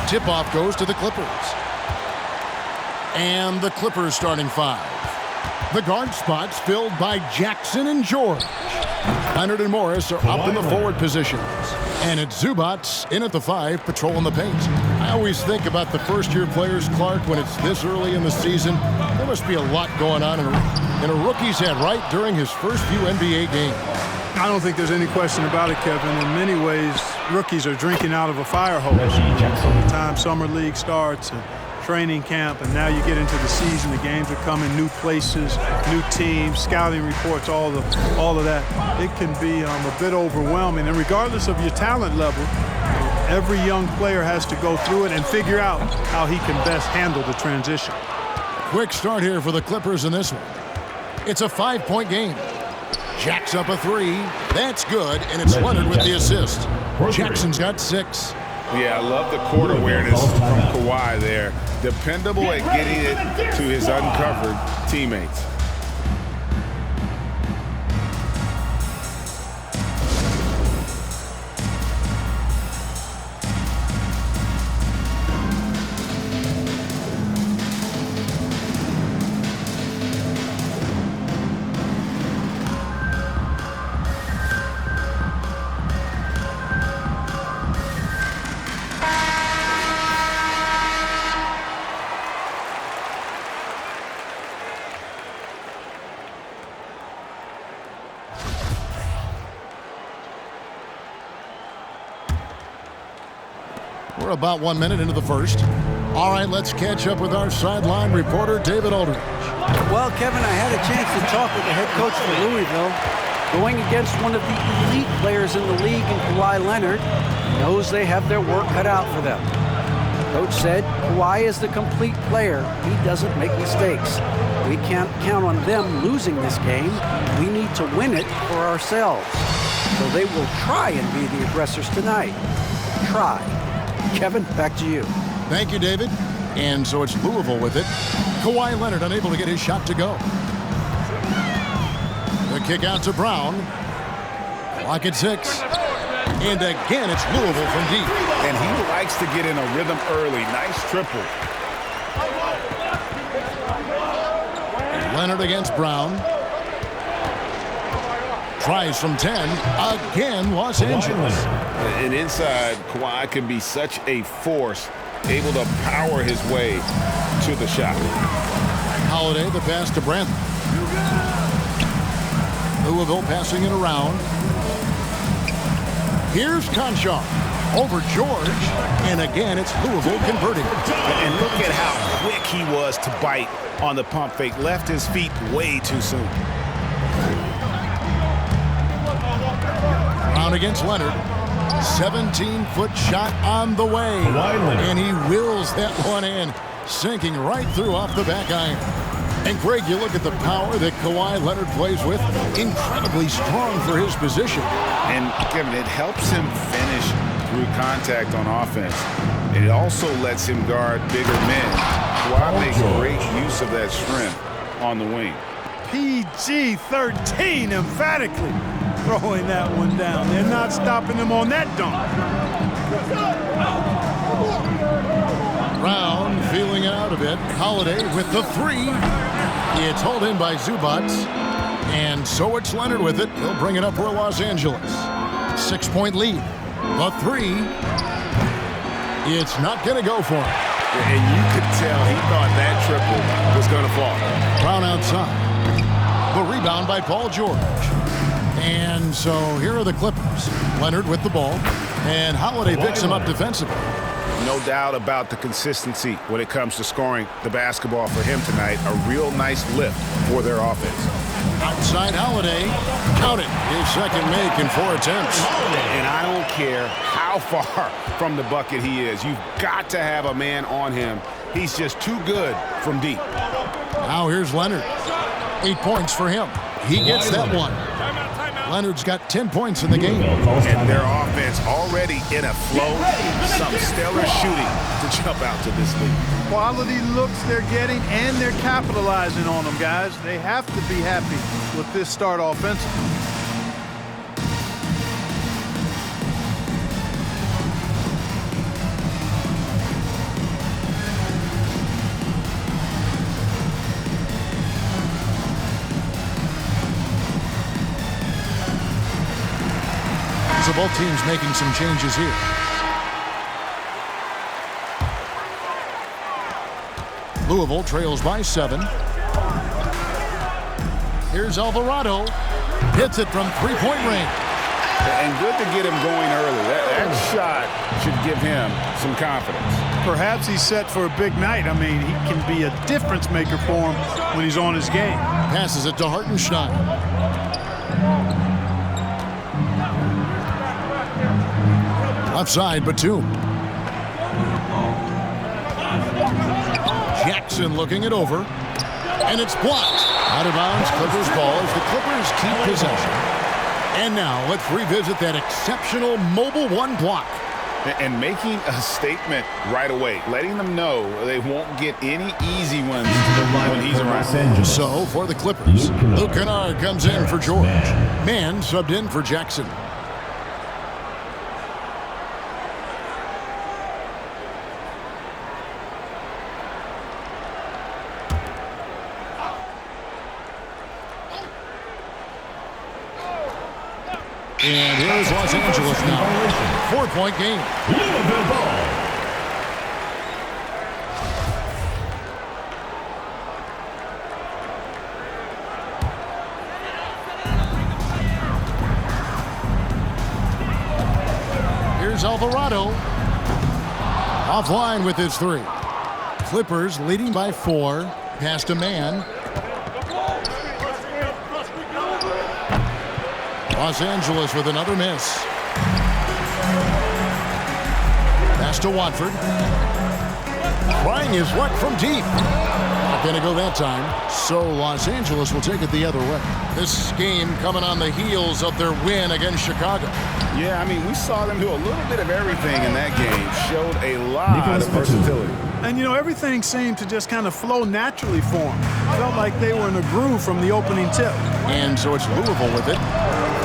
Tip-off goes to the Clippers. And the Clippers starting 5. The guard spots filled by Jackson and George. Leonard and Morris are up in the forward positions. And it's Zubats in at the 5, patrolling the paint. I always think about the first-year players, Clark, when it's this early in the season. There must be a lot going on in a rookie's head right during his first few NBA games. I don't think there's any question about it, Kevin. In many ways, rookies are drinking out of a fire hose. By the time summer league starts and training camp, and now you get into the season, the games are coming, new places, new teams, scouting reports, all of that. It can be a bit overwhelming. And regardless of your talent level, every young player has to go through it and figure out how he can best handle the transition. Quick start here for the Clippers in this one. It's a 5-point game. Jacks up a 3. That's good, and it's Leonard with the assist. Jackson's got 6. Yeah, I love the court awareness from Kawhi there. Dependable at getting it to his uncovered teammates. We're about 1 minute into the first. All right, let's catch up with our sideline reporter, David Aldridge. Well, Kevin, I had a chance to talk with the head coach for Louisville. Going against one of the elite players in the league in Kawhi Leonard, knows they have their work cut out for them. Coach said Kawhi is the complete player. He doesn't make mistakes. We can't count on them losing this game. We need to win it for ourselves. So they will try and be the aggressors tonight. Try. Kevin, back to you. Thank you, David. And so it's Louisville with it. Kawhi Leonard unable to get his shot to go. The kick out to Brown. Clock at 6. And again, it's Louisville from deep. And he likes to get in a rhythm early. Nice triple. Leonard against Brown. Tries from 10. Again, Los Angeles. And inside, Kawhi can be such a force, able to power his way to the shot. Holiday, the pass to Brandt. Louisville passing it around. Here's Conchar over George. And again, it's Louisville converting. And look at how quick he was to bite on the pump fake. Left his feet way too soon. Brown against Leonard. 17-foot shot on the way. And he wills that one in, sinking right through off the back iron. And Greg, you look at the power that Kawhi Leonard plays with. Incredibly strong for his position. And Kevin, it helps him finish through contact on offense. It also lets him guard bigger men. Kawhi makes great use of that strength on the wing. PG-13 emphatically throwing that one down. They're not stopping him on that dunk. Brown feeling it out a bit. Holiday with the 3. It's hauled in by Zubats. And so it's Leonard with it. He'll bring it up for Los Angeles. 6-point lead. The 3. It's not going to go for him. And you could tell he thought that triple was going to fall. Brown outside. The rebound by Paul George. And so here are the Clippers. Leonard with the ball. And Holiday picks him up defensively. No doubt about the consistency when it comes to scoring the basketball for him tonight. A real nice lift for their offense. Outside Holiday. Count it. His second make in 4 attempts. And I don't care how far from the bucket he is. You've got to have a man on him. He's just too good from deep. Now here's Leonard. 8 points for him. He gets that one. Leonard's got 10 points in the game. And their offense already in a flow. Some stellar shooting to jump out to this league. Quality looks they're getting, and they're capitalizing on them, guys. They have to be happy with this start offensively. So both teams making some changes here. Louisville trails by 7. Here's Alvarado. Hits it from three-point range. And good to get him going early. That shot should give him some confidence. Perhaps he's set for a big night. I mean, he can be a difference maker for him when he's on his game. Passes it to Hartenstein. Left side, Batum. Jackson looking it over. And it's blocked. Out of bounds, Clippers ball as the Clippers keep possession. And now let's revisit that exceptional mobile one block. And making a statement right away, letting them know they won't get any easy ones when he's around. So for the Clippers, Luke Kennard comes in for George. Mann subbed in for Jackson. And here's Los Angeles now. 4-point game. Louisville ball. Here's Alvarado. Offline with his 3. Clippers leading by 4. Past a man. Los Angeles with another miss. Pass to Watford. Trying his luck from deep. Not going to go that time. So Los Angeles will take it the other way. This game coming on the heels of their win against Chicago. Yeah, I mean, we saw them do a little bit of everything in that game. Showed a lot of versatility. And, you know, everything seemed to just kind of flow naturally for them. Felt like they were in a groove from the opening tip. And so it's Louisville with it.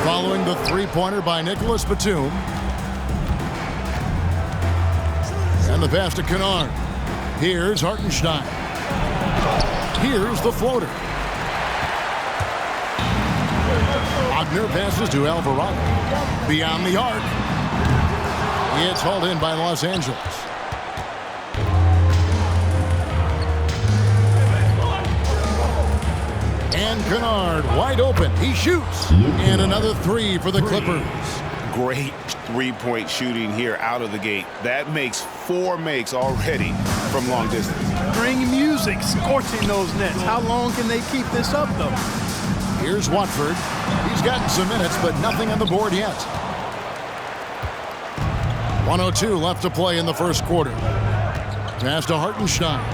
Following the three-pointer by Nicholas Batum. And the pass to Kennard. Here's Hartenstein. Here's the floater. Wagner passes to Alvarado. Beyond the arc. It's hauled in by Los Angeles. And Kennard wide open. He shoots. And another 3 for the Clippers. Great three-point shooting here out of the gate. That makes 4 makes already from long distance. String music scorching those nets. How long can they keep this up, though? Here's Watford. He's gotten some minutes, but nothing on the board yet. 1:02 left to play in the first quarter. Pass to Hartenstein.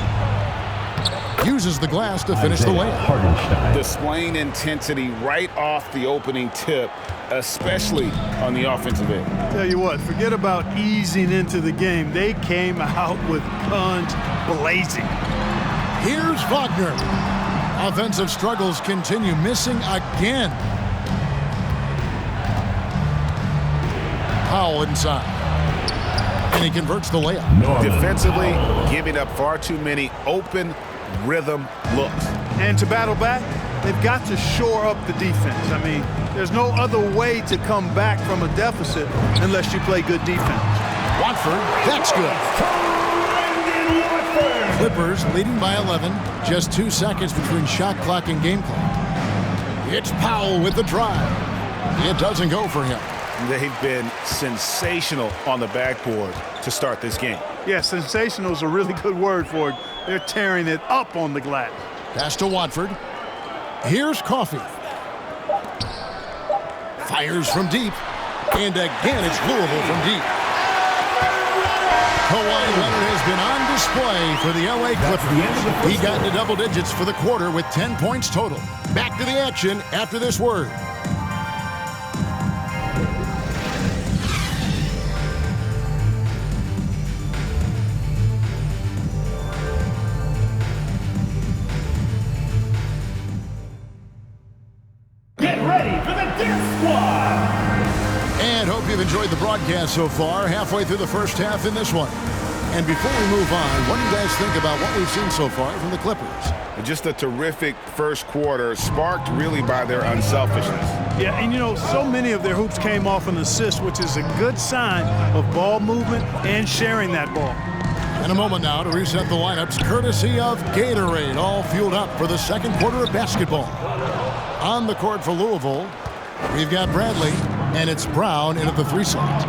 Uses the glass to finish the layup. Displaying intensity right off the opening tip, especially on the offensive end. Tell you what, forget about easing into the game. They came out with guns blazing. Here's Wagner. Offensive struggles continue, missing again. Powell inside. And he converts the layup. Defensively, giving up far too many open rhythm looks. And to battle back, they've got to shore up the defense. I mean, there's no other way to come back from a deficit unless you play good defense. Watford, that's good. Clippers leading by 11. Just 2 seconds between shot clock and game clock. It's Powell with the drive. It doesn't go for him. They've been sensational on the backboard to start this game. Yeah, sensational is a really good word for it. They're tearing it up on the glass. Pass to Watford. Here's Coffey. Fires from deep. And again, it's Louisville from deep. Kawhi Leonard has been on display for the LA Clippers. He got into double digits for the quarter with 10 points total. Back to the action after this word. Get ready for the Dance Squad! And hope you've enjoyed the broadcast so far. Halfway through the first half in this one. And before we move on, what do you guys think about what we've seen so far from the Clippers? Just a terrific first quarter, sparked really by their unselfishness. Yeah, and you know, so many of their hoops came off an assist, which is a good sign of ball movement and sharing that ball. In a moment now to reset the lineups, courtesy of Gatorade, all fueled up for the second quarter of basketball. On the court for Louisville, we've got Bradley, and it's Brown in at the 3 slot.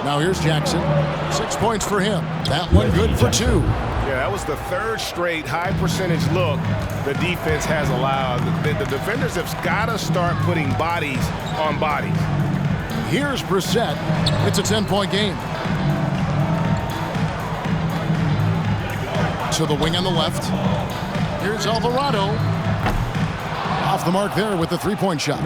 Now here's Jackson. 6 points for him. That one good for 2. Yeah, that was the third straight high percentage look the defense has allowed. The defenders have got to start putting bodies on bodies. Here's Brissett. It's a 10-point game. To the wing on the left. Here's Alvarado. Off the mark there with the 3-point shot.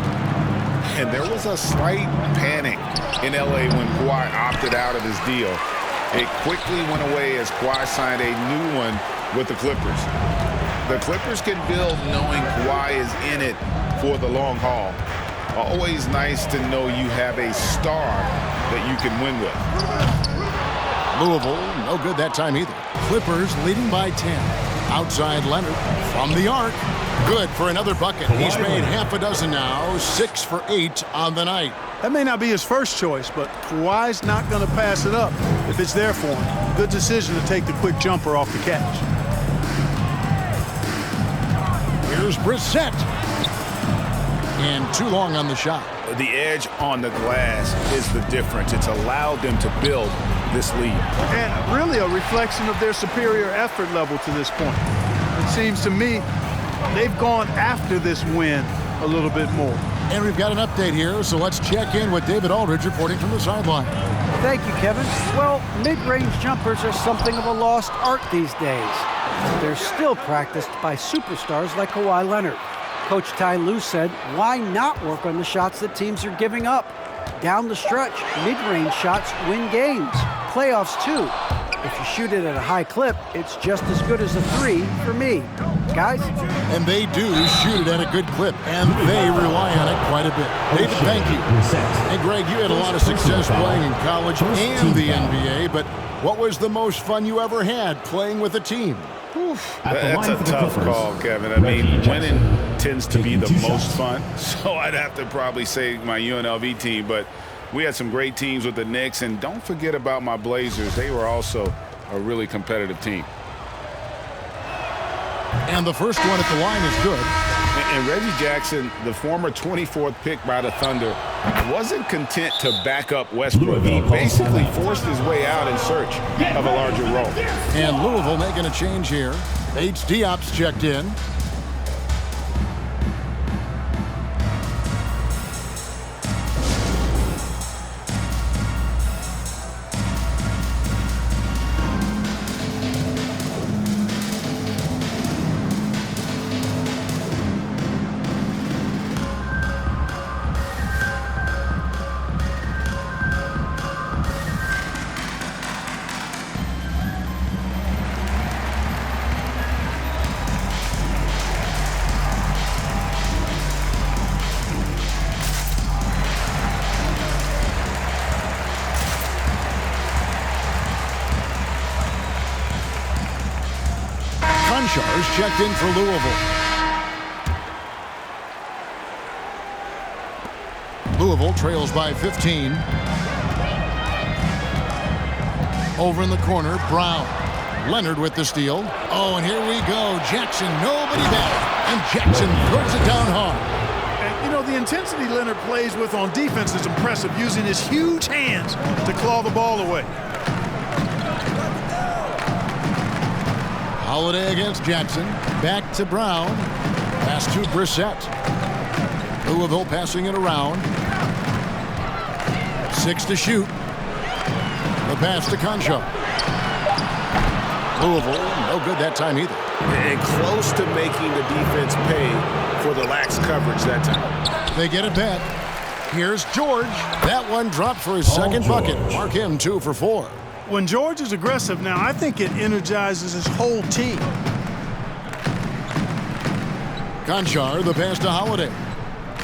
And there was a slight panic in L.A. when Kawhi opted out of his deal. It quickly went away as Kawhi signed a new one with the Clippers. The Clippers can build knowing Kawhi is in it for the long haul. Always nice to know you have a star that you can win with. Louisville, no good that time either. Clippers leading by 10. Outside Leonard from the arc. Good for another bucket. He's made half a dozen now, 6 for 8 on the night. That may not be his first choice, but Kawhi's not going to pass it up if it's there for him. Good decision to take the quick jumper off the catch. Here's Brissett. And too long on the shot. The edge on the glass is the difference. It's allowed them to build this lead. And really a reflection of their superior effort level to this point. It seems to me they've gone after this win a little bit more. And we've got an update here, so let's check in with David Aldridge reporting from the sideline. Thank you, Kevin. Well, mid-range jumpers are something of a lost art these days. They're still practiced by superstars like Kawhi Leonard. Coach Ty Lue said, why not work on the shots that teams are giving up? Down the stretch, mid-range shots win games. Playoffs, too. If you shoot it at a high clip, it's just as good as a 3 for me. Guys? And they do shoot it at a good clip, and they rely on it quite a bit. David, thank you. Hey, Greg, you had a lot of success playing in college and the NBA, but what was the most fun you ever had playing with a team? That's a tough call, Kevin. I mean, winning tends to be the most fun, so I'd have to probably say my UNLV team, but we had some great teams with the Knicks, and don't forget about my Blazers. They were also a really competitive team. And the first one at the line is good. And Reggie Jackson, the former 24th pick by the Thunder, wasn't content to back up Westbrook. He basically forced his way out in search of a larger role. And Louisville making a change here. H. Diop's checked in. Conchar is checked in for Louisville. Louisville trails by 15. Over in the corner, Brown. Leonard with the steal. Oh, and here we go. Jackson, nobody back. And Jackson throws it down hard. And, you know, the intensity Leonard plays with on defense is impressive, using his huge hands to claw the ball away. Holiday against Jackson. Back to Brown. Pass to Brissett. Louisville passing it around. 6 to shoot. The pass to Conchar. Louisville, no good that time either. And close to making the defense pay for the lax coverage that time. They get it back. Here's George. That one dropped for his second bucket. Mark him 2 for 4. When George is aggressive now, I think it energizes his whole team. Conchar, the pass to Holiday.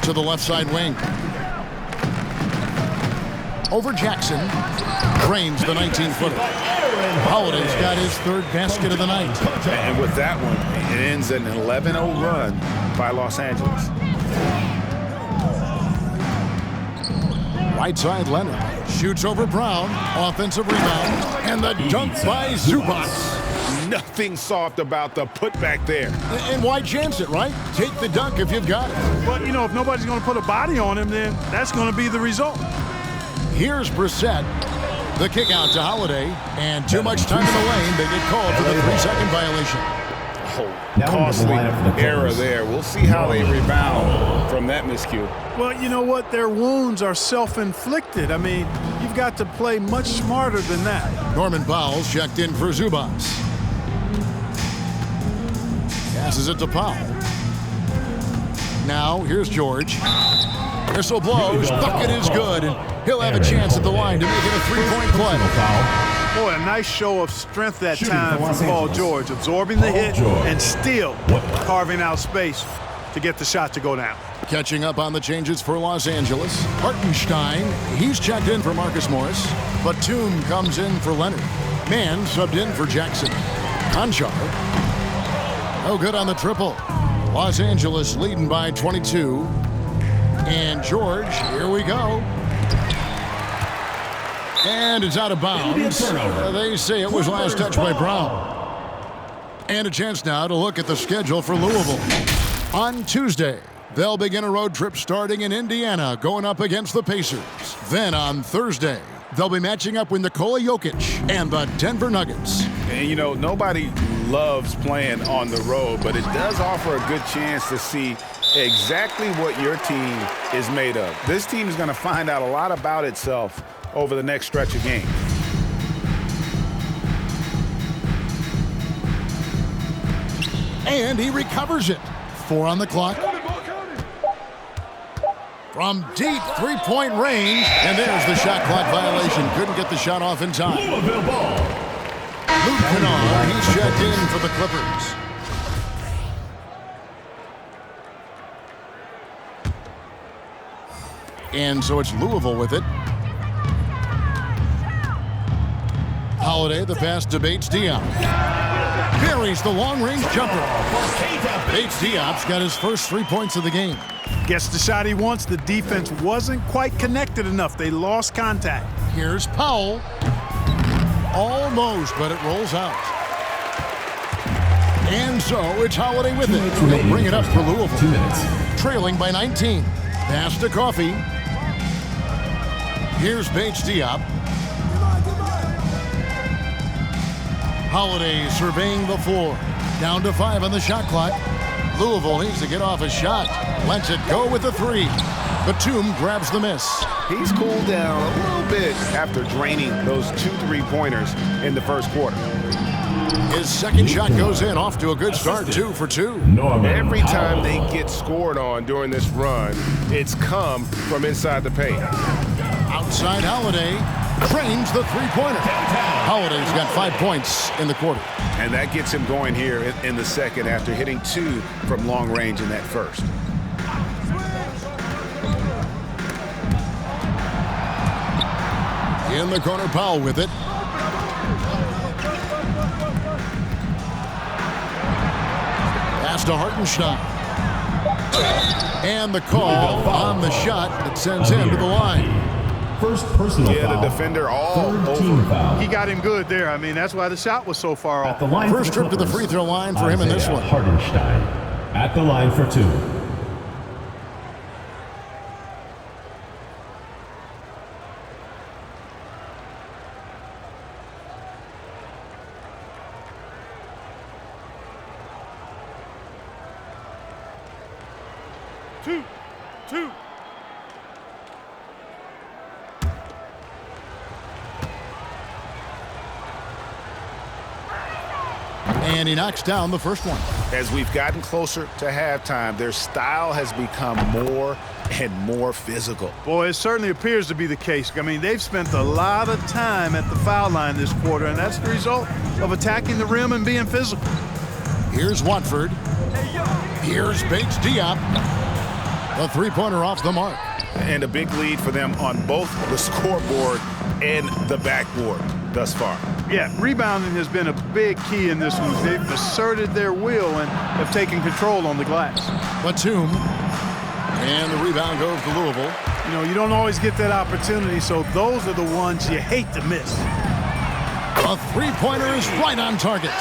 To the left side wing. over Jackson. Drains the 19-footer. Holiday's got his third basket of the night. And with that one, it ends an 11-0 run by Los Angeles. Right side, Leonard shoots over Brown. Offensive rebound. And the dunk by Zubac. Nothing soft about the putback there. And why chance it, right? Take the dunk if you've got it. But, you know, if nobody's going to put a body on him, then that's going to be the result. Here's Brissett. The kick out to Holiday. And too much time in the lane. They get called for the 3-second violation. Costly error there. We'll see how they rebound from that miscue. Well, you know what? Their wounds are self-inflicted. I mean, you've got to play much smarter than that. Norman Powell's checked in for Zubac. Passes it to Powell. Now, here's George. Whistle blows. Bucket is good. And he'll have a chance at the line to make it a 3-point play. Boy, a nice show of strength that time from Paul George, absorbing the hit and still carving out space to get the shot to go down. Catching up on the changes for Los Angeles. Hartenstein, he's checked in for Marcus Morris. Batum comes in for Leonard. Mann subbed in for Jackson. Conchar, no good on the triple. Los Angeles leading by 22. And George, here we go. And it's out of bounds. They say it was last touched by Brown. And a chance now to look at the schedule for Louisville. On Tuesday, they'll begin a road trip starting in Indiana, going up against the Pacers. Then on Thursday, they'll be matching up with Nikola Jokic and the Denver Nuggets. And, you know, nobody loves playing on the road, but it does offer a good chance to see exactly what your team is made of. This team is going to find out a lot about itself over the next stretch of games. And he recovers it. 4 on the clock. From deep three-point range. And there's the shot clock violation. Couldn't get the shot off in time. Louisville ball. Luke Kennard, he's checked in for the Clippers. And so it's Louisville with it. Holiday, the pass to Bates Diop. Buries the long-range jumper. Bates Diop's got his first 3 points of the game. Gets the shot he wants. The defense wasn't quite connected enough. They lost contact. Here's Powell. Almost, but it rolls out. And so it's Holiday with it. He'll bring it up for Louisville. 2 minutes. Trailing by 19. Pass to Coffey. Here's Bates Diop. Holiday surveying the floor. Down to 5 on the shot clock. Louisville needs to get off a shot. Lets it go with the 3. Batum grabs the miss. He's cooled down a little bit after draining those 2 3-pointers in the first quarter. His second shot goes in, off to a good start, 2 for 2. Every time they get scored on during this run, it's come from inside the paint. Outside Holiday, drains the 3-pointer. Holiday's got 5 points in the quarter. And that gets him going here in the second after hitting 2 from long range in that first. In the corner, Powell with it. Pass to Hartenstein. And the call on the shot that sends him to the line. First personal foul. Yeah, the defender all Third team over. foul. He got him good there. I mean, that's why the shot was so far At off. the line First for trip to the free throw line for him in this one. Hartenstein at the line for 2. Two. And he knocks down the first one. As we've gotten closer to halftime, their style has become more and more physical. Boy, it certainly appears to be the case. I mean, they've spent a lot of time at the foul line this quarter, and that's the result of attacking the rim and being physical. Here's Watford. Here's Bates Diop. The 3-pointer off the mark. And a big lead for them on both the scoreboard and the backboard thus far. Yeah, rebounding has been a big key in this one. They've asserted their will and have taken control on the glass. Batum. And the rebound goes to Louisville. You know, you don't always get that opportunity, so those are the ones you hate to miss. A three-pointer is right on target.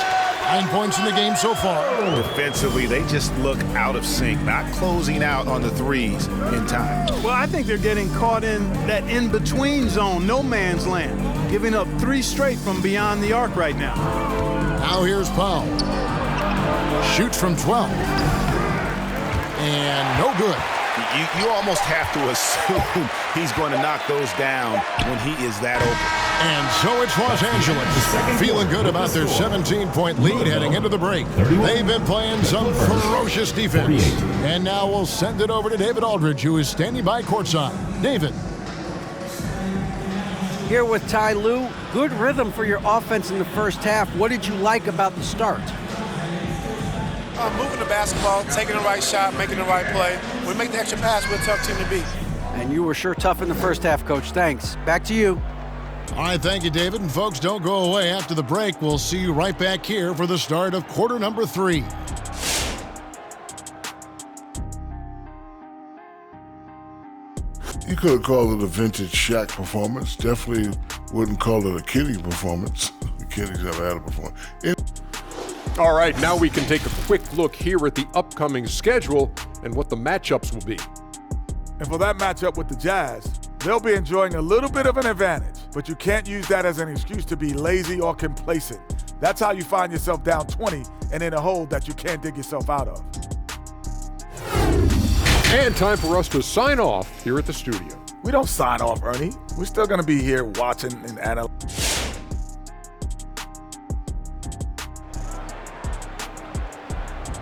9 points in the game so far. Defensively, they just look out of sync, not closing out on the threes in time. Well, I think they're getting caught in that in-between zone, no man's land, giving up 3 straight from beyond the arc right now. Now here's Powell. Shoots from 12. And no good. You almost have to assume he's going to knock those down when he is that open. And so it's Los Angeles, feeling good about their 17-point lead heading into the break. They've been playing some ferocious defense. And now we'll send it over to David Aldridge, who is standing by courtside. David. Here with Ty Lue, good rhythm for your offense in the first half. What did you like about the start? Moving the basketball, taking the right shot, making the right play. We make the extra pass, we're a tough team to beat. And you were sure tough in the first half, Coach. Thanks. Back to you. All right, thank you, David. And folks, don't go away after the break. We'll see you right back here for the start of quarter number 3. You could have called it a vintage Shaq performance. Definitely wouldn't call it a Kenny performance. The Kenny's never had a performance. All right, now we can take a quick look here at the upcoming schedule and what the matchups will be. And for that matchup with the Jazz, they'll be enjoying a little bit of an advantage, but you can't use that as an excuse to be lazy or complacent. That's how you find yourself down 20 and in a hole that you can't dig yourself out of. And time for us to sign off here at the studio. We don't sign off, Ernie. We're still going to be here watching and analyzing.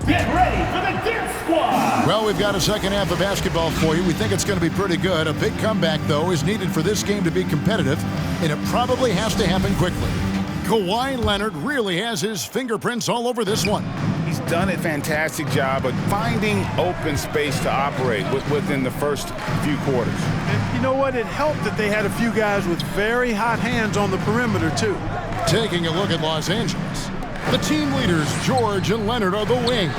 Get ready for the Dance Squad! Well, we've got a second half of basketball for you. We think it's going to be pretty good. A big comeback, though, is needed for this game to be competitive, and it probably has to happen quickly. Kawhi Leonard really has his fingerprints all over this one. He's done a fantastic job of finding open space to operate within the first few quarters. And you know what? It helped that they had a few guys with very hot hands on the perimeter, too. Taking a look at Los Angeles. The team leaders, George and Leonard, are the wing.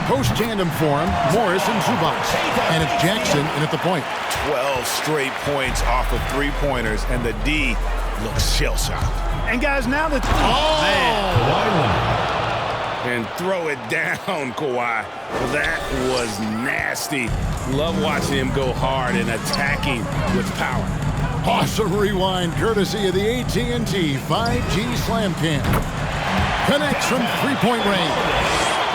Post tandem form, Morris and Zubac. And it's Jackson in at the point. 12 straight points off of three-pointers, and the D looks shell-shocked. And guys, now that... And throw it down, Kawhi. That was nasty. Love watching him go hard and attacking with power. Awesome rewind courtesy of the AT&T 5G Slam Cam. Connects from three-point range.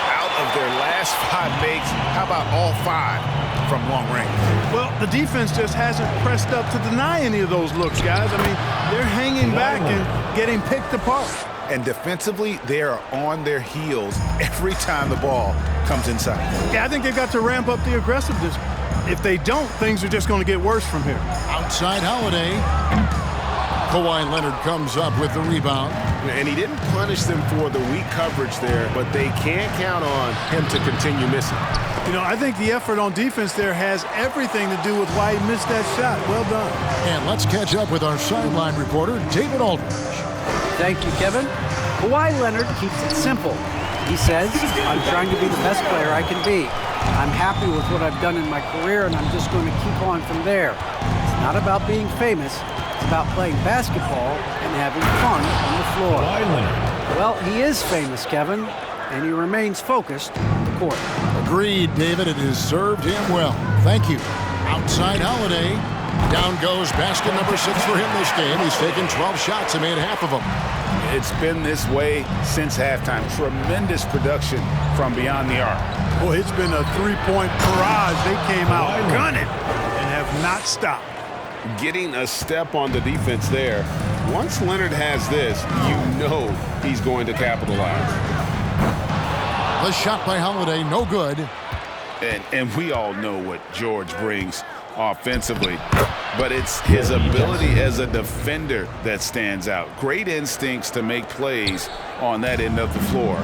Out of their last 5 makes, how about all 5 from long range? Well, the defense just hasn't pressed up to deny any of those looks, guys. I mean, they're hanging back and getting picked apart. And defensively, they are on their heels every time the ball comes inside. Yeah, I think they've got to ramp up the aggressiveness. If they don't, things are just going to get worse from here. Outside Holiday. Kawhi Leonard comes up with the rebound. And he didn't punish them for the weak coverage there, but they can't count on him to continue missing. You know, I think the effort on defense there has everything to do with why he missed that shot. Well done. And let's catch up with our sideline reporter, David Aldridge. Thank you, Kevin. Kawhi Leonard keeps it simple. He says, I'm trying to be the best player I can be. I'm happy with what I've done in my career, and I'm just going to keep on from there. It's not about being famous. It's about playing basketball and having fun on the floor. Well, he is famous, Kevin, and he remains focused on the court. Agreed, David. It has served him well. Thank you. Outside Holiday. Down goes basket number 6 for him this game. He's taken 12 shots and made half of them. It's been this way since halftime. Tremendous production from beyond the arc. Boy, it's been a three-point barrage. They came out gunning and have not stopped. Getting a step on the defense there. Once Leonard has this, you know he's going to capitalize. The shot by Holiday, no good. And we all know what George brings offensively, but it's his ability as a defender that stands out. Great instincts to make plays on that end of the floor.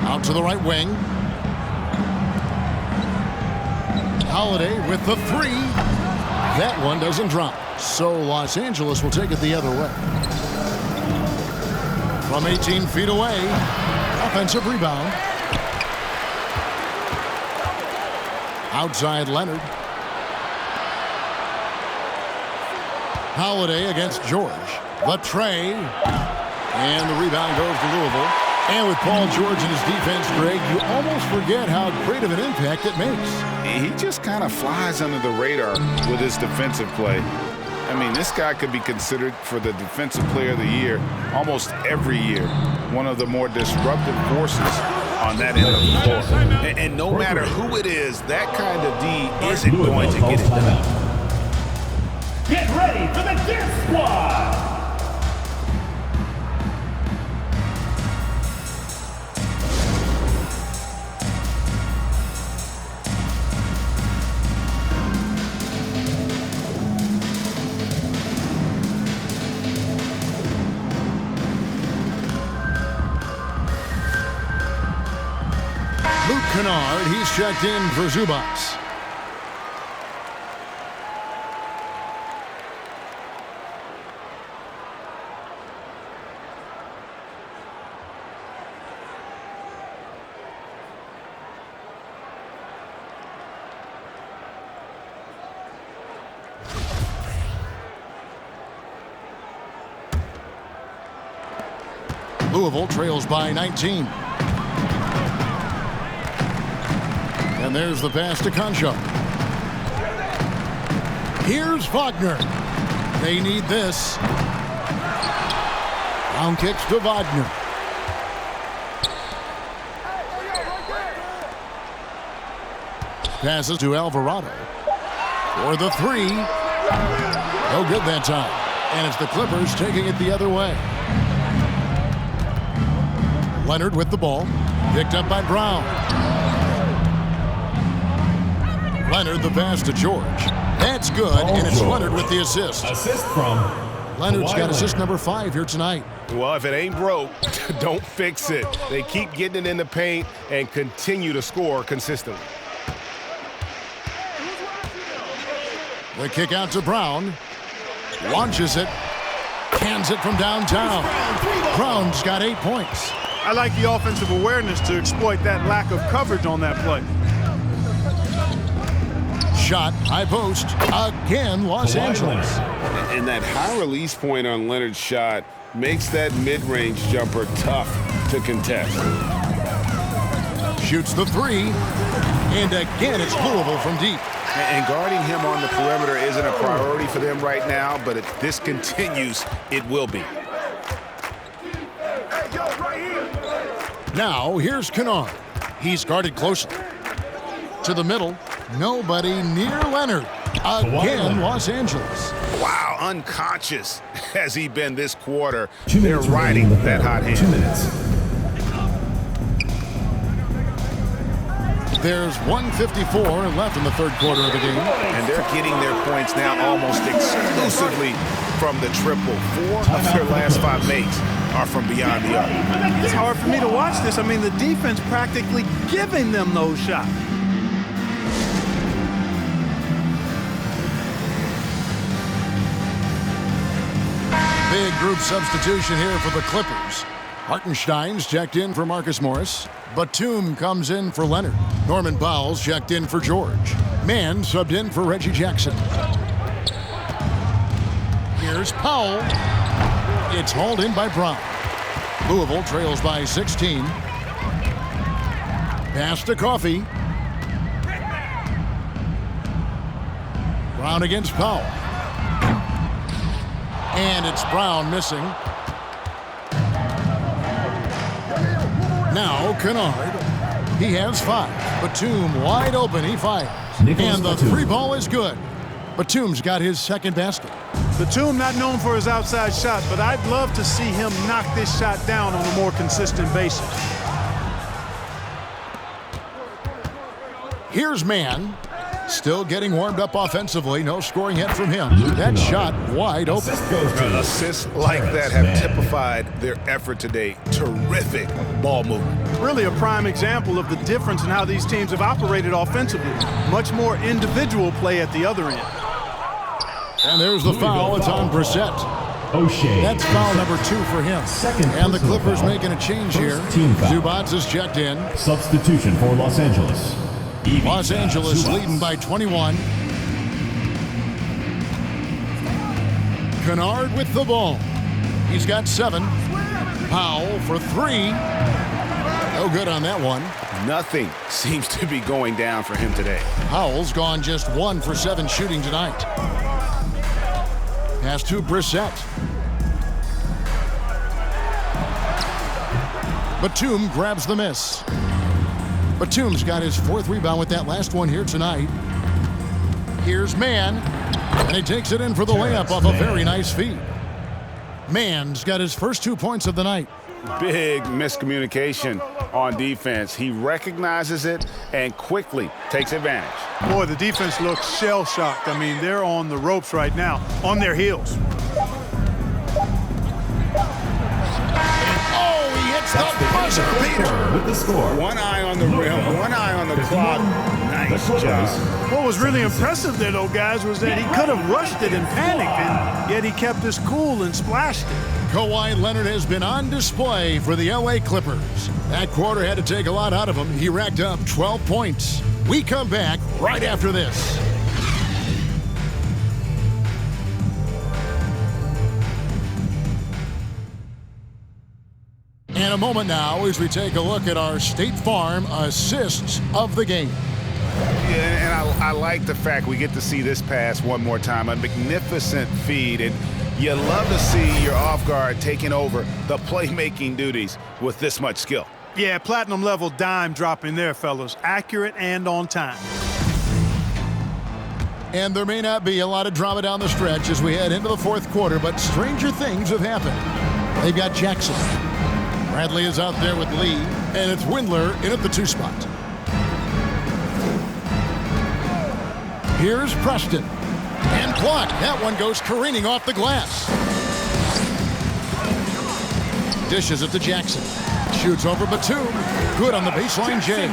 Out to the right wing. Holiday with the three. That one doesn't drop. So Los Angeles will take it the other way. From 18 feet away, offensive rebound. Outside Leonard. Holiday against George. The tray. And the rebound goes to Louisville. And with Paul George in his defense, Greg, you almost forget how great of an impact it makes. He just kind of flies under the radar with his defensive play. I mean, this guy could be considered for the Defensive Player of the Year almost every year. One of the more disruptive forces on that end of the floor. And no matter who it is, that kind of D isn't going to get it done. Get ready for the Dance Squad! Luke Kennard, he's checked in for Zubats. Louisville trails by 19. And there's the pass to Concho. Here's Wagner. They need this. Down kicks to Wagner. Passes to Alvarado. For the three. No good that time. And it's the Clippers taking it the other way. Leonard with the ball. Picked up by Brown. Leonard the pass to George. That's good, and it's Leonard with the assist. Assist from Leonard's got assist number 5 here tonight. Well, if it ain't broke, don't fix it. They keep getting it in the paint and continue to score consistently. The kick out to Brown. Launches it. Hands it from downtown. Brown's got 8 points. I like the offensive awareness to exploit that lack of coverage on that play. Shot, high post, again, Los Angeles. And that high release point on Leonard's shot makes that mid-range jumper tough to contest. Shoots the three, and again it's Louisville from deep. And guarding him on the perimeter isn't a priority for them right now, but if this continues, it will be. Now, here's Kennard. He's guarded closely. To the middle. Nobody near Leonard. Again, Los Angeles. Wow, unconscious has he been this quarter. They're riding that hot hand. 2 minutes. There's 1:54 left in the third quarter of the game. And they're getting their points now almost exclusively from the triple. 4 of their last 5 makes are from beyond the arc. It's hard for me to watch this. I mean, the defense practically giving them those shots. Big group substitution here for the Clippers. Hartenstein's checked in for Marcus Morris. Batum comes in for Leonard. Norman Powell's checked in for George. Mann subbed in for Reggie Jackson. Here's Powell. It's hauled in by Brown. Louisville trails by 16. Pass to Coffey. Brown against Powell. And it's Brown missing. Now Kennard. He has 5. Batum wide open. He fires. And the 3 ball is good. Batum's got his second basket. Batum not known for his outside shot, but I'd love to see him knock this shot down on a more consistent basis. Here's Mann. Still getting warmed up offensively. No scoring yet from him. That shot wide open. Assists like that have typified their effort today. Terrific ball movement. Really a prime example of the difference in how these teams have operated offensively. Much more individual play at the other end. And there's the foul. It's on Brissett. O'Shea. That's foul number 2 for him. And the Clippers making a change here. Zubats is checked in. Substitution for Los Angeles. Los Angeles leading by 21. Kennard with the ball. He's got 7. Powell for 3. No good on that one. Nothing seems to be going down for him today. Powell's gone just 1 for 7 shooting tonight. Pass to Brissett. Batum grabs the miss. Batum's got his 4th rebound with that last one here tonight. Here's Mann, and he takes it in for the layup off a very nice feed. Mann's got his first 2 points of the night. Big miscommunication on defense. He recognizes it and quickly takes advantage. Boy, the defense looks shell-shocked. I mean, they're on the ropes right now, on their heels. Oh, he hits the buzzer beater with the score. One eye on the rim, one eye on the clock. Nice job. What was really impressive there, though, guys, was that he could have rushed it and panicked, and yet he kept his cool and splashed it. Kawhi Leonard has been on display for the LA Clippers. That quarter had to take a lot out of him. He racked up 12 points. We come back right after this. In a moment now as we take a look at our State Farm assists of the game. Yeah, and I like the fact we get to see this pass one more time. A magnificent feed, and you love to see your off guard taking over the playmaking duties with this much skill. Yeah, platinum level dime dropping there, fellas. Accurate and on time. And there may not be a lot of drama down the stretch as we head into the 4th quarter, but stranger things have happened. They've got Jackson. Bradley is out there with Lee, and it's Windler in at the 2 spot. Here's Preston. And blocked. That one goes careening off the glass. Dishes it to Jackson. Shoots over Batum. Good on the baseline, Jay.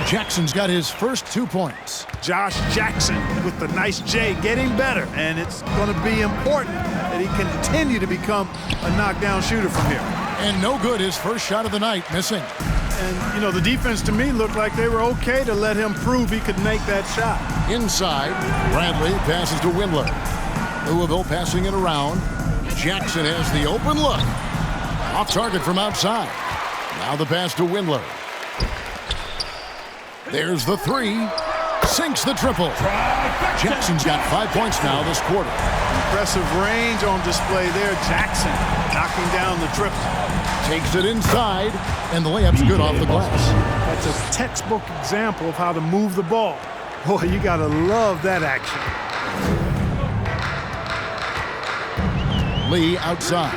Jackson's got his first 2 points. Josh Jackson with the nice J, getting better. And it's going to be important that he continue to become a knockdown shooter from here. And no good, his first shot of the night, missing. And, you know, the defense to me looked like they were okay to let him prove he could make that shot. Inside, Bradley passes to Windler. Louisville passing it around. Jackson has the open look. Off target from outside. Now the pass to Windler. There's the 3. Sinks the triple. Jackson's got 5 points now this quarter. Impressive range on display there. Jackson knocking down the triple. Takes it inside, and the layup's good off the glass. That's a textbook example of how to move the ball. Boy, you gotta love that action. Lee outside.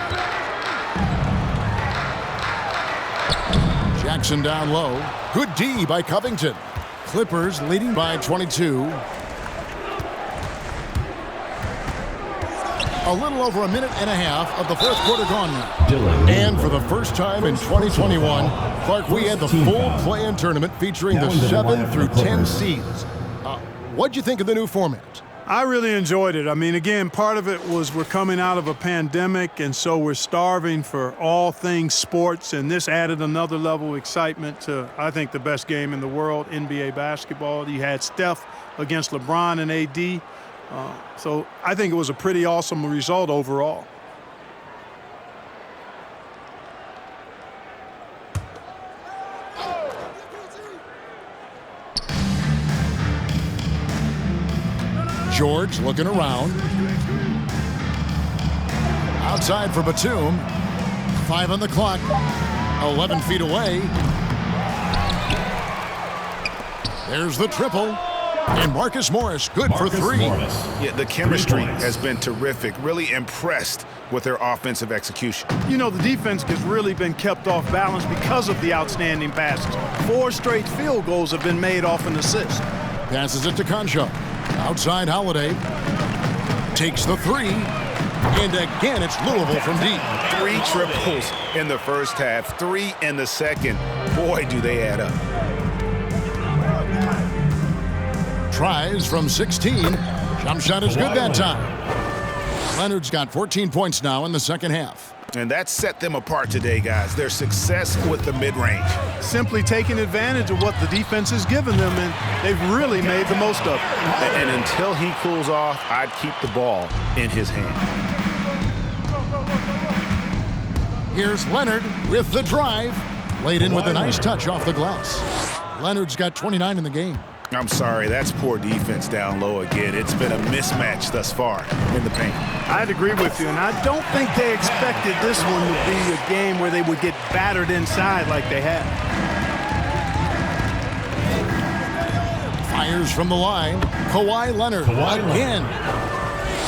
Jackson down low. Good D by Covington. Clippers leading by 22. A little over a minute and a half of the 4th quarter gone now. And for the first time in 2021, Clark, we had the full play-in tournament featuring the 7 through 10 seeds. What'd you think of the new format? I really enjoyed it. I mean, again, part of it was we're coming out of a pandemic, and so we're starving for all things sports, and this added another level of excitement to, I think, the best game in the world, NBA basketball. You had Steph against LeBron and AD. So I think it was a pretty awesome result overall. George looking around. Outside for Batum. 5 on the clock. 11 feet away. There's the triple. And Marcus Morris, good for 3. Yeah, the chemistry has been terrific. Really impressed with their offensive execution. You know, the defense has really been kept off balance because of the outstanding passes. 4 straight field goals have been made off an assist. Passes it to Concho. Outside Holiday. Takes the three. And again, it's Louisville from deep. 3 triples in the first half, 3 in the second. Boy, do they add up. Tries from 16. Jump shot is good that time. Leonard's got 14 points now in the second half. And that set them apart today, guys. Their success with the mid-range. Simply taking advantage of what the defense has given them, and they've really made the most of it. And until he cools off, I'd keep the ball in his hand. Here's Leonard with the drive. Laid in with a nice touch off the glass. Leonard's got 29 in the game. I'm sorry, that's poor defense down low again. It's been a mismatch thus far in the paint. I'd agree with you, and I don't think they expected this one to be a game where they would get battered inside like they have. Fires from the line. Kawhi Leonard again.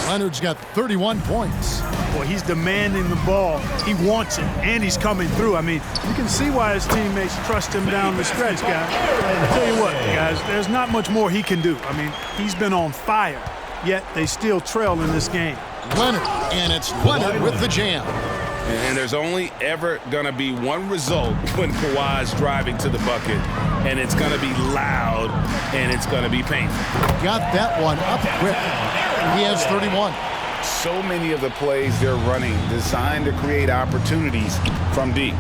Leonard's got 31 points. Boy, he's demanding the ball. He wants it, and he's coming through. I mean, you can see why his teammates trust him down the stretch, guys. I'll tell you what, guys, there's not much more he can do. I mean, he's been on fire, yet they still trail in this game. Leonard, and it's Leonard with the jam. And there's only ever going to be one result when Kawhi's driving to the bucket, and it's going to be loud, and it's going to be painful. Got that one up quick. He has 31. So many of the plays they're running designed to create opportunities from deep.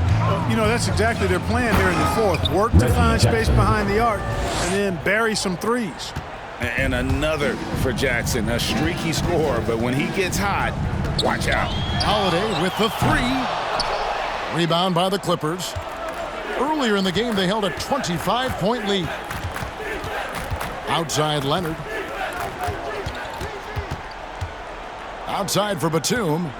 You know, that's exactly their plan here in the fourth. Work to find space behind the arc and then bury some threes. And another for Jackson, a streaky scorer, but when he gets hot, watch out. Holiday with the three. Rebound by the Clippers. Earlier in the game, they held a 25-point lead. Outside Leonard. Outside for Batum.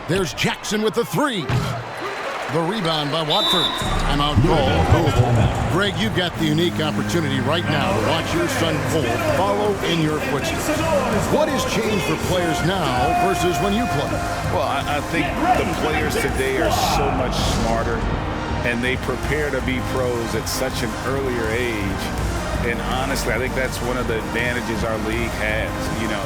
There's Jackson with the three. The rebound by Watford. Timeout call. Greg, you've got the unique opportunity right now to watch your son Cole follow in your footsteps. What has changed for players now versus when you played? Well, I think the players today are so much smarter, and they prepare to be pros at such an earlier age. And honestly, I think that's one of the advantages our league has, you know.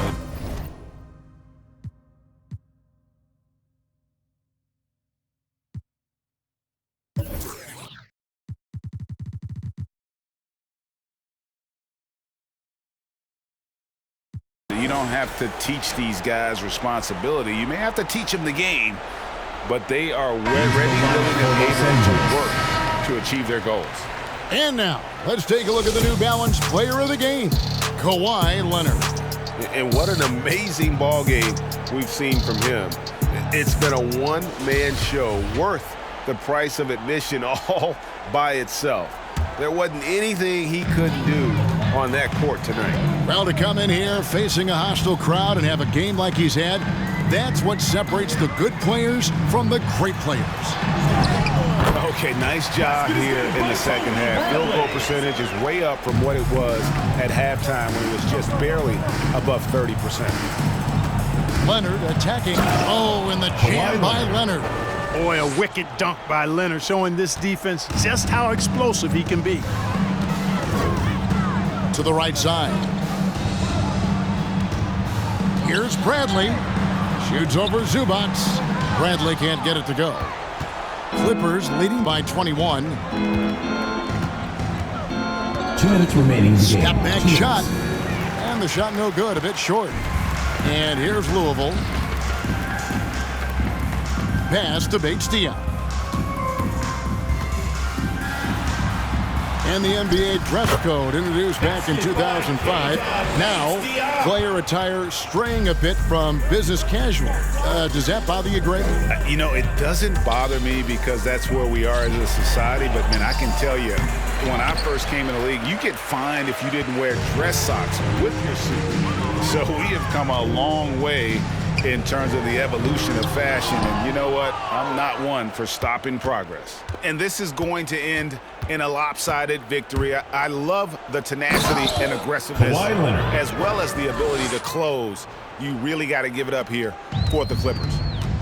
You don't have to teach these guys responsibility. You may have to teach them the game, but they are ready, willing, and able to work to achieve their goals. And now, let's take a look at the New Balance Player of the Game, Kawhi Leonard. And what an amazing ball game we've seen from him. It's been a one-man show worth the price of admission all by itself. There wasn't anything he couldn't do on that court tonight. Well, to come in here facing a hostile crowd and have a game like he's had, that's what separates the good players from the great players. Okay, nice job here in the second half. Field goal percentage is way up from what it was at halftime when it was just barely above 30%. Leonard attacking. Oh, and the jam by Leonard. Boy, a wicked dunk by Leonard, showing this defense just how explosive he can be. To the right side. Here's Bradley. Shoots over Zubac. Bradley can't get it to go. Clippers leading by 21. 2 minutes remaining. Step back shot. And the shot no good, a bit short. And here's Louisville. Pass to Bates-Diop. And the NBA dress code introduced back in 2005. Now, player attire straying a bit from business casual. Does that bother you, Greg? You know, it doesn't bother me because that's where we are as a society. But, man, I can tell you, when I first came in the league, you get fined if you didn't wear dress socks with your suit. So we have come a long way in terms of the evolution of fashion. And you know what? I'm not one for stopping progress. And this is going to end in a lopsided victory. I love the tenacity and aggressiveness as well as the ability to close. You really got to give it up here for the Clippers.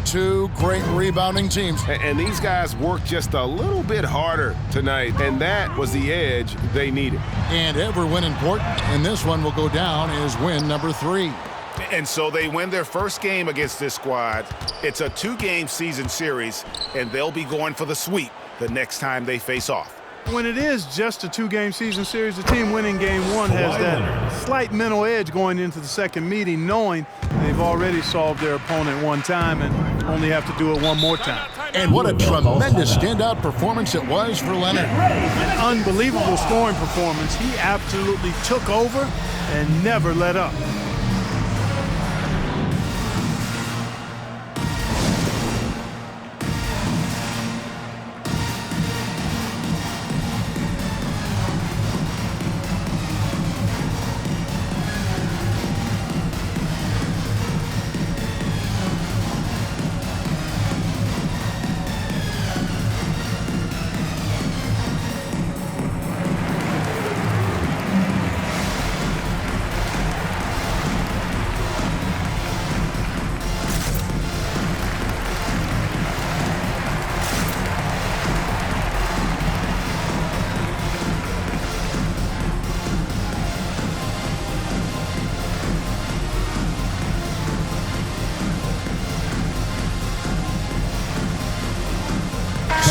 Two great rebounding teams. And these guys worked just a little bit harder tonight, and that was the edge they needed. And every win important, and this one will go down as win number 3. And so they win their first game against this squad. It's a 2-game season series, and they'll be going for the sweep the next time they face off. When it is just a 2-game season series, the team winning game 1 has that slight mental edge going into the second meeting, knowing they've already solved their opponent one time and only have to do it one more time. And what a tremendous standout performance it was for Leonard. An unbelievable scoring performance. He absolutely took over and never let up.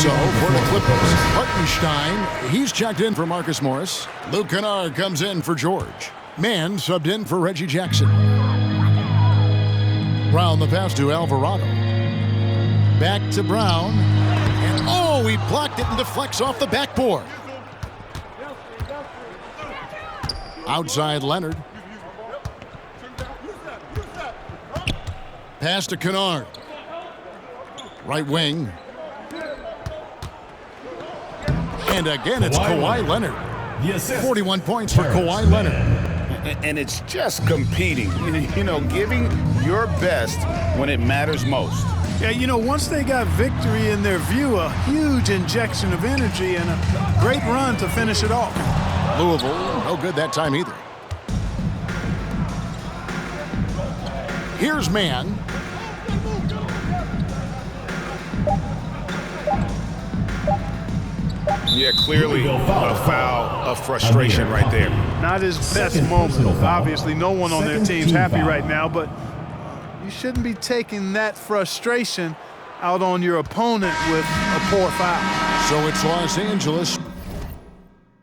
So for the Clippers, Hartenstein, he's checked in for Marcus Morris. Luke Kennard comes in for George. Mann subbed in for Reggie Jackson. Brown the pass to Alvarado. Back to Brown. And oh, he blocked it and deflects off the backboard. Outside Leonard. Pass to Kennard. Right wing. And again, it's Kawhi Leonard. 41 points for Kawhi Leonard. And it's just competing, you know, giving your best when it matters most. Yeah, you know, once they got victory in their view, a huge injection of energy and a great run to finish it off. Louisville, no good that time either. Here's Mann. Yeah, clearly a foul of frustration right there. Not his best moment. Obviously, no one on their team's happy right now, but you shouldn't be taking that frustration out on your opponent with a poor foul. So it's Los Angeles